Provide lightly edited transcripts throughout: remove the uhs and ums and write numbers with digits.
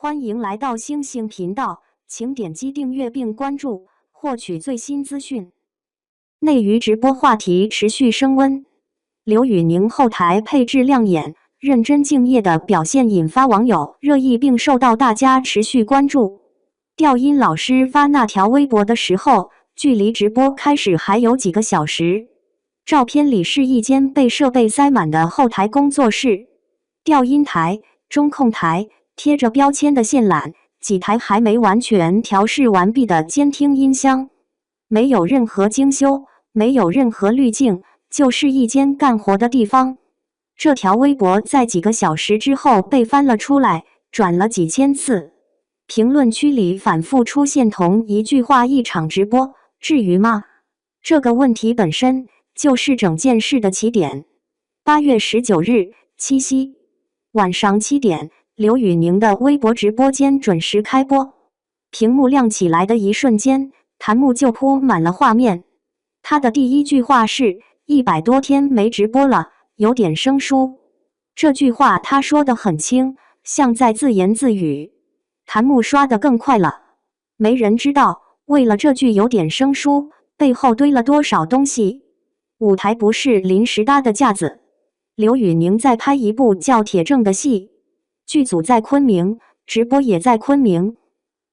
欢迎来到星星频道，请点击订阅并关注，获取最新资讯。内娱直播话题持续升温，刘宇宁后台配置亮眼，认真敬业的表现引发网友热议，并受到大家持续关注。调音老师发那条微博的时候，距离直播开始还有几个小时。照片里是一间被设备塞满的后台工作室，调音台、中控台、贴着标签的线缆，几台还没完全调试完毕的监听音箱，没有任何精修，没有任何滤镜，就是一间干活的地方。这条微博在几个小时之后被翻了出来，转了几千次。评论区里反复出现同一句话：一场直播，至于吗？这个问题本身就是整件事的起点。8月19日，七夕晚上7点，刘宇宁的微博直播间准时开播。屏幕亮起来的一瞬间，弹幕就铺满了画面。他的第一句话是：100多天没直播了，有点生疏。这句话他说得很轻，像在自言自语。弹幕刷得更快了，没人知道为了这句有点生疏，背后堆了多少东西。舞台不是临时搭的架子，刘宇宁在拍一部叫《铁证》的戏，剧组在昆明，直播也在昆明。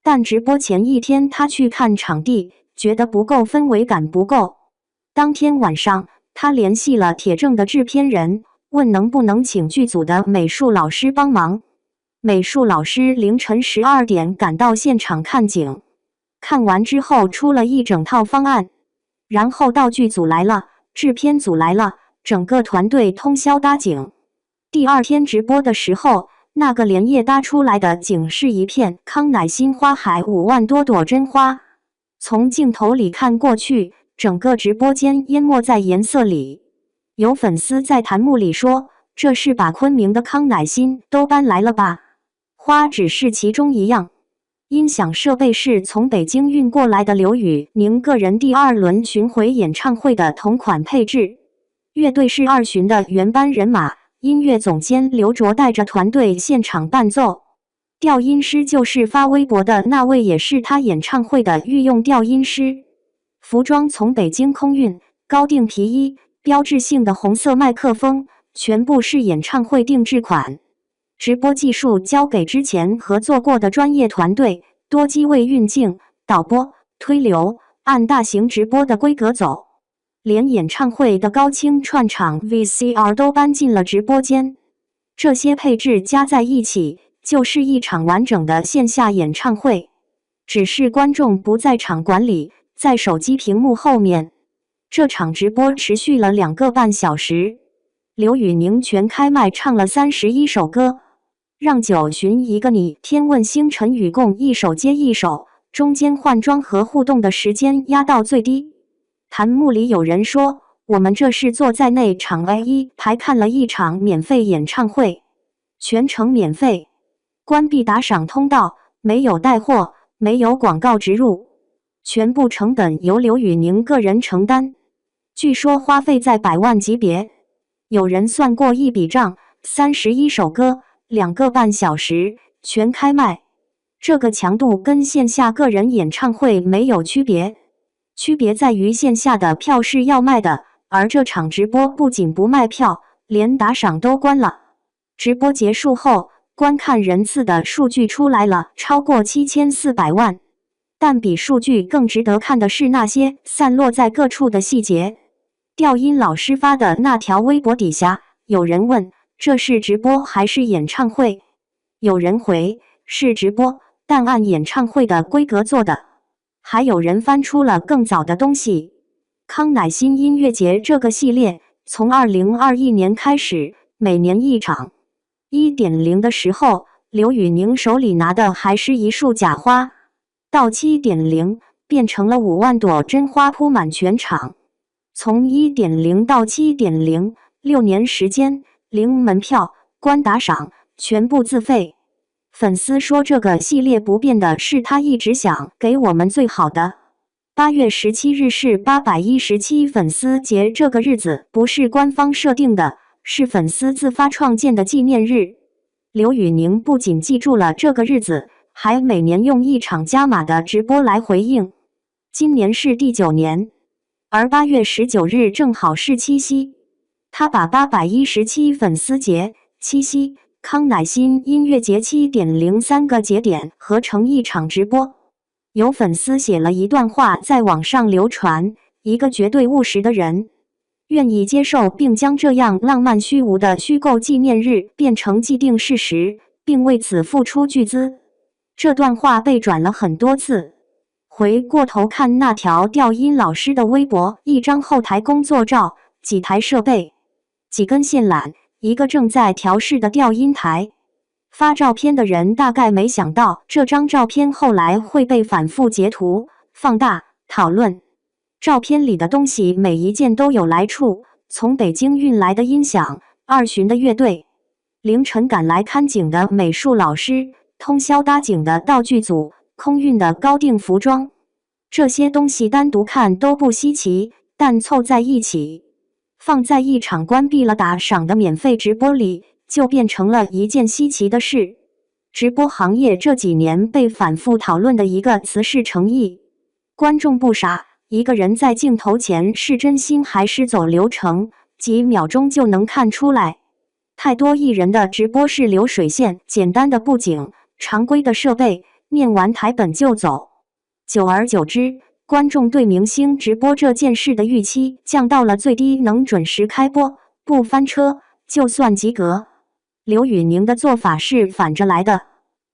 但直播前一天他去看场地，觉得不够氛围感不够。当天晚上，他联系了《铁证》的制片人，问能不能请剧组的美术老师帮忙。美术老师凌晨12点赶到现场看景，看完之后出了一整套方案，然后道具组来了，制片组来了，整个团队通宵搭景。第二天直播的时候，那个连夜搭出来的景是一片康乃馨花海，5万多朵真花。从镜头里看过去，整个直播间淹没在颜色里。有粉丝在弹幕里说：“这是把昆明的康乃馨都搬来了吧？”花只是其中一样。音响设备是从北京运过来的刘宇宁个人第2轮巡回演唱会的同款配置。乐队是2巡的原班人马，音乐总监刘卓带着团队现场伴奏。调音师就是发微博的那位，也是他演唱会的御用调音师。服装从北京空运，高定皮衣，标志性的红色麦克风，全部是演唱会定制款。直播技术交给之前合作过的专业团队，多机位运镜、导播、推流，按大型直播的规格走。连演唱会的高清串场 VCR 都搬进了直播间。这些配置加在一起，就是一场完整的线下演唱会。只是观众不在场馆里，在手机屏幕后面。这场直播持续了2个半小时。刘宇宁全开麦唱了31首歌。让9寻一个你，天问星辰与共，一首接一首，中间换装和互动的时间压到最低。弹幕里有人说：“我们这是坐在内场 A1 排看了一场免费演唱会，全程免费，关闭打赏通道，没有带货，没有广告植入，全部成本由刘宇宁个人承担。据说花费在100万级别。有人算过一笔账，31首歌。2个半小时全开麦，这个强度跟线下个人演唱会没有区别，区别在于线下的票是要卖的，而这场直播不仅不卖票，连打赏都关了。直播结束后，观看人次的数据出来了，超过7400万。但比数据更值得看的是那些散落在各处的细节。调音老师发的那条微博底下，有人问：这是直播还是演唱会？有人回是直播，但按演唱会的规格做的。还有人翻出了更早的东西。康乃馨音乐节这个系列从2021年开始，每年一场。1.0 的时候，刘宇宁手里拿的还是一束假花，到7.0变成了5万朵真花铺满全场。从1.0到7.0， 6年时间。零门票、关打赏，全部自费。粉丝说这个系列不变的是他一直想给我们最好的。8月17日是817粉丝节，这个日子不是官方设定的，是粉丝自发创建的纪念日。刘宇宁不仅记住了这个日子，还每年用1场加码的直播来回应。今年是第9年，而8月19日正好是七夕，他把817粉丝节、七夕、康乃馨音乐节 7.0 3个节点合成一场直播。有粉丝写了一段话在网上流传：一个绝对务实的人，愿意接受并将这样浪漫虚无的虚构纪念日变成既定事实，并为此付出巨资。这段话被转了很多次。回过头看那条调音老师的微博，一张后台工作照，几台设备，几根线缆，一个正在调试的调音台。发照片的人大概没想到，这张照片后来会被反复截图、放大、讨论。照片里的东西每一件都有来处，从北京运来的音响、2巡的乐队，凌晨赶来看景的美术老师，通宵搭景的道具组，空运的高定服装。这些东西单独看都不稀奇，但凑在一起，放在一场关闭了打赏的免费直播里，就变成了一件稀奇的事。直播行业这几年被反复讨论的一个词是诚意。观众不傻，一个人在镜头前是真心还是走流程，几秒钟就能看出来。太多艺人的直播是流水线，简单的布景，常规的设备，念完台本就走。久而久之，观众对明星直播这件事的预期降到了最低，能准时开播，不翻车，就算及格。刘宇宁的做法是反着来的，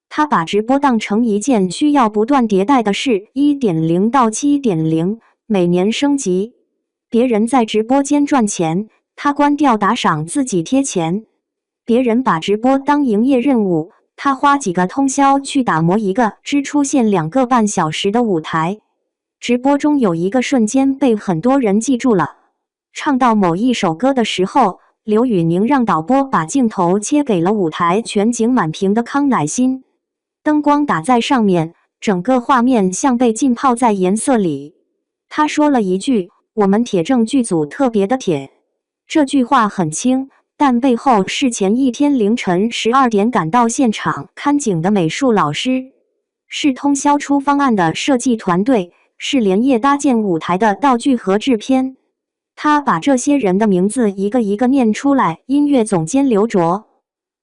他把直播当成一件需要不断迭代的事 ,1.0 到 7.0 每年升级。别人在直播间赚钱，他关掉打赏自己贴钱。别人把直播当营业任务，他花几个通宵去打磨一个只出现2个半小时的舞台。直播中有一个瞬间被很多人记住了，唱到某一首歌的时候，刘宇宁让导播把镜头切给了舞台全景满屏的康乃馨，灯光打在上面，整个画面像被浸泡在颜色里。他说了一句：“我们铁证剧组特别的铁。”这句话很轻，但背后是前一天凌晨12点赶到现场看景的美术老师，是通宵出方案的设计团队，是连夜搭建舞台的道具和制片。他把这些人的名字一个一个念出来：音乐总监刘卓，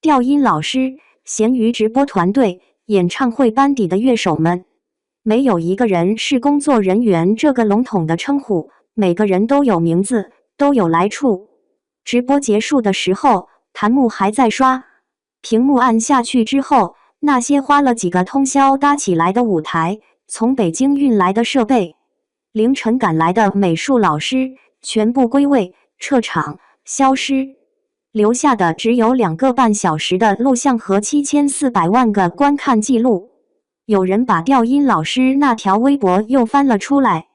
调音老师，闲鱼直播团队，演唱会班底的乐手们。没有一个人是工作人员这个笼统的称呼，每个人都有名字，都有来处。直播结束的时候，弹幕还在刷，屏幕按下去之后，那些花了几个通宵搭起来的舞台，从北京运来的设备，凌晨赶来的美术老师，全部归位，撤场，消失。留下的只有2个半小时的录像和7400万个观看记录。有人把调音老师那条微博又翻了出来，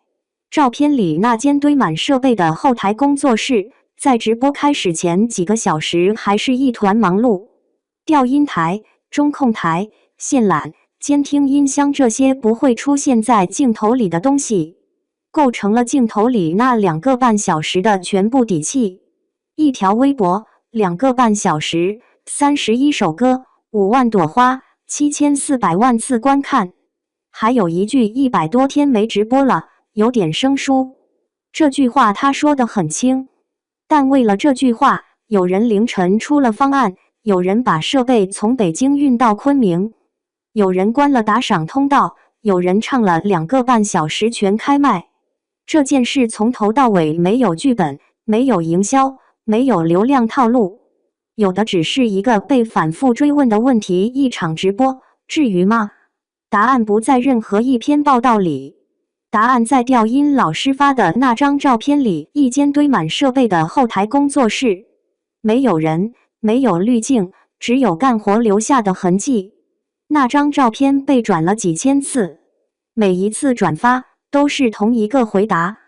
照片里那间堆满设备的后台工作室，在直播开始前几个小时还是一团忙碌。调音台、中控台、线缆、监听音箱，这些不会出现在镜头里的东西，构成了镜头里那2个半小时的全部底气。一条微博2个半小时，31首歌，5万朵花，7400万次观看。还有一句100多天没直播了，有点生疏。这句话他说得很轻，但为了这句话，有人凌晨出了方案，有人把设备从北京运到昆明，有人关了打赏通道，有人唱了2个半小时全开麦。这件事从头到尾没有剧本，没有营销，没有流量套路，有的只是一个被反复追问的问题：一场直播，至于吗？答案不在任何一篇报道里，答案在调音老师发的那张照片里，一间堆满设备的后台工作室，没有人，没有滤镜，只有干活留下的痕迹。那张照片被转了几千次，每一次转发都是同一个回答：